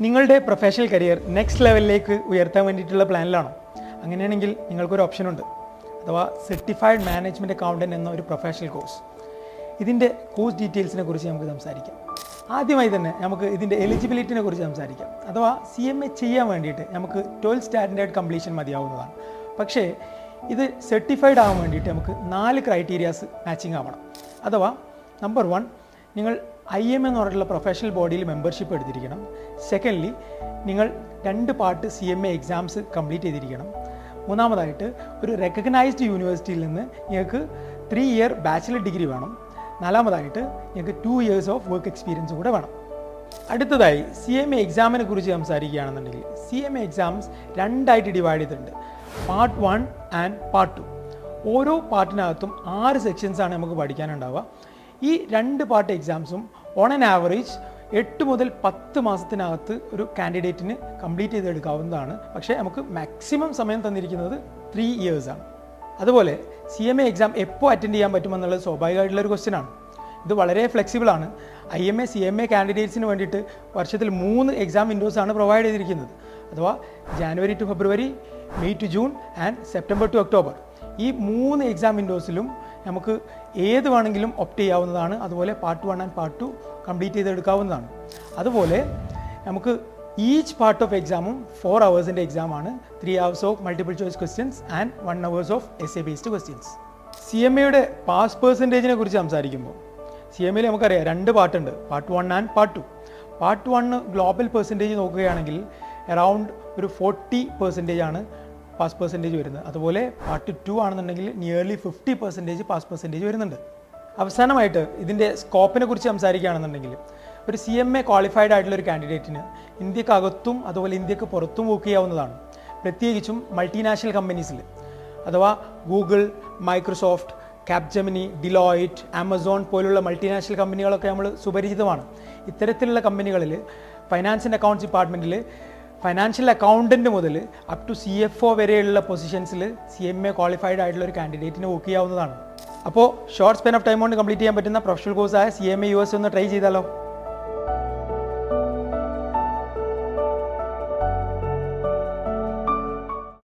നിങ്ങളുടെ professional career next ലെവലിലേക്ക് ഉയർത്താൻ വേണ്ടിയിട്ടുള്ള പ്ലാനിലാണോ? അങ്ങനെയാണെങ്കിൽ നിങ്ങൾക്കൊരു ഓപ്ഷനുണ്ട്, അഥവാ സർട്ടിഫൈഡ് മാനേജ്മെൻറ്റ് അക്കൗണ്ടൻറ്റ് എന്ന ഒരു പ്രൊഫഷണൽ കോഴ്സ്. ഇതിൻ്റെ കോഴ്സ് ഡീറ്റെയിൽസിനെ കുറിച്ച് നമുക്ക് സംസാരിക്കാം. ആദ്യമായി തന്നെ നമുക്ക് ഇതിൻ്റെ എലിജിബിലിറ്റിനെ കുറിച്ച് സംസാരിക്കാം. അഥവാ CMA ചെയ്യാൻ വേണ്ടിയിട്ട് നമുക്ക് 12th സ്റ്റാൻഡേർഡ് കംപ്ലീഷൻ മതിയാവുന്നതാണ്. പക്ഷേ ഇത് സർട്ടിഫൈഡ് ആവാൻ വേണ്ടിയിട്ട് നമുക്ക് 4 ക്രൈറ്റീരിയാസ് മാച്ചിങ് ആവണം. അഥവാ നമ്പർ 1, നിങ്ങൾ IM എന്ന് പറഞ്ഞിട്ടുള്ള പ്രൊഫഷണൽ ബോഡിയിൽ മെമ്പർഷിപ്പ് എടുത്തിരിക്കണം. സെക്കൻഡ്ലി, നിങ്ങൾ 2 പാർട്ട് CMA എക്സാംസ് കംപ്ലീറ്റ് ചെയ്തിരിക്കണം. മൂന്നാമതായിട്ട്, ഒരു റെക്കഗ്നൈസ്ഡ് യൂണിവേഴ്സിറ്റിയിൽ നിന്ന് നിങ്ങൾക്ക് 3 ഇയർ ബാച്ചിലർ ഡിഗ്രി വേണം. നാലാമതായിട്ട്, നിങ്ങൾക്ക് 2 ഇയേഴ്സ് ഓഫ് വർക്ക് എക്സ്പീരിയൻസ് കൂടെ വേണം. അടുത്തതായി CMA എക്സാമിനെ കുറിച്ച് സംസാരിക്കുകയാണെന്നുണ്ടെങ്കിൽ CMA എക്സാംസ് 2ആയിട്ട് ഡിവൈഡ് ചെയ്തിട്ടുണ്ട്, പാർട്ട് 1 ആൻഡ് പാർട്ട് 2. ഓരോ പാർട്ടിനകത്തും 6 സെക്ഷൻസാണ് നമുക്ക് പഠിക്കാനുണ്ടാവുക. ഈ 2 പാർട്ട് എക്സാംസും ഓൺ ആൻ ആവറേജ് 8 മുതൽ 10 മാസത്തിനകത്ത് ഒരു കാൻഡിഡേറ്റിന് കംപ്ലീറ്റ് ചെയ്തെടുക്കാവുന്നതാണ്. പക്ഷേ നമുക്ക് മാക്സിമം സമയം തന്നിരിക്കുന്നത് 3 ഇയേഴ്സാണ്. അതുപോലെ CMA എക്സാം എപ്പോൾ അറ്റൻഡ് ചെയ്യാൻ പറ്റുമെന്നുള്ളത് സ്വാഭാവികമായിട്ടുള്ളൊരു ക്വസ്റ്റ്യനാണ്. ഇത് വളരെ ഫ്ലെക്സിബിളാണ്. IMA CMA കാൻഡിഡേറ്റ്സിന് വേണ്ടിയിട്ട് വർഷത്തിൽ 3 എക്സാം വിൻഡോസാണ് പ്രൊവൈഡ് ചെയ്തിരിക്കുന്നത്. അഥവാ January to February, May to June and September to October. ഈ 3 എക്സാം വിൻഡോസിലും നമുക്ക് ഏത് വേണമെങ്കിലും ഓപ്റ്റ് ചെയ്യാവുന്നതാണ്. അതുപോലെ പാർട്ട് 1 ആൻഡ് പാർട്ട് 2 കംപ്ലീറ്റ് ചെയ്തെടുക്കാവുന്നതാണ്. അതുപോലെ നമുക്ക് ഈച്ച് പാർട്ട് ഓഫ് എക്സാമും 4 അവേഴ്സിൻ്റെ എക്സാമാണ്. 3 hours of multiple choice questions and 1 hours of essay based questions. CMAയുടെ പാസ് പെർസെൻറ്റേജിനെ കുറിച്ച് സംസാരിക്കുമ്പോൾ CMAയിൽ നമുക്കറിയാം 2 പാർട്ടുണ്ട്, part 1 and part 2. Part 1 global percentage നോക്കുകയാണെങ്കിൽ അറൗണ്ട് ഒരു 40% ആണ് പാസ് പെർസെൻറ്റേജ് വരുന്നത്. അതുപോലെ പാർട്ട് 2 ആണെന്നുണ്ടെങ്കിൽ നിയർലി 50% പാസ് പെർസെൻറ്റേജ് വരുന്നുണ്ട്. അവസാനമായിട്ട് ഇതിൻ്റെ സ്കോപ്പിനെ കുറിച്ച് സംസാരിക്കുകയാണെന്നുണ്ടെങ്കിൽ ഒരു CMA ക്വാളിഫൈഡ് ആയിട്ടുള്ള ഒരു കാൻഡിഡേറ്റിന് ഇന്ത്യക്കകത്തും അതുപോലെ ഇന്ത്യക്ക് പുറത്തും വർക്ക് ചെയ്യാവുന്നതാണ്. പ്രത്യേകിച്ചും മൾട്ടിനാഷണൽ കമ്പനീസിൽ, അഥവാ Google, Microsoft, Capgemini, Deloitte, Amazon പോലുള്ള മൾട്ടിനാഷണൽ കമ്പനികളൊക്കെ നമ്മൾ സുപരിചിതമാണ്. ഇത്തരത്തിലുള്ള കമ്പനികളിൽ ഫൈനാൻസ് ആൻഡ് അക്കൗണ്ട്സ് ഡിപ്പാർട്ട്മെൻറ്റിൽ ഫൈനാൻഷ്യൽ അക്കൗണ്ടൻറ്റ് മുതൽ അപ് ടു CFO വരെയുള്ള പൊസിഷൻസിൽ CMA ക്വാളിഫൈഡ് ആയിട്ടുള്ള ഒരു കാൻഡിഡേറ്റിന് വർക്ക് ചെയ്യാവുന്നതാണ്. അപ്പോൾ ഷോർട്ട് സ്പാൻ ഓഫ് ടൈം കൊണ്ട് കംപ്ലീറ്റ് ചെയ്യാൻ പറ്റുന്ന പ്രൊഫഷണൽ കോഴ്സായ CMA US ഒന്ന് ട്രൈ ചെയ്താലോ?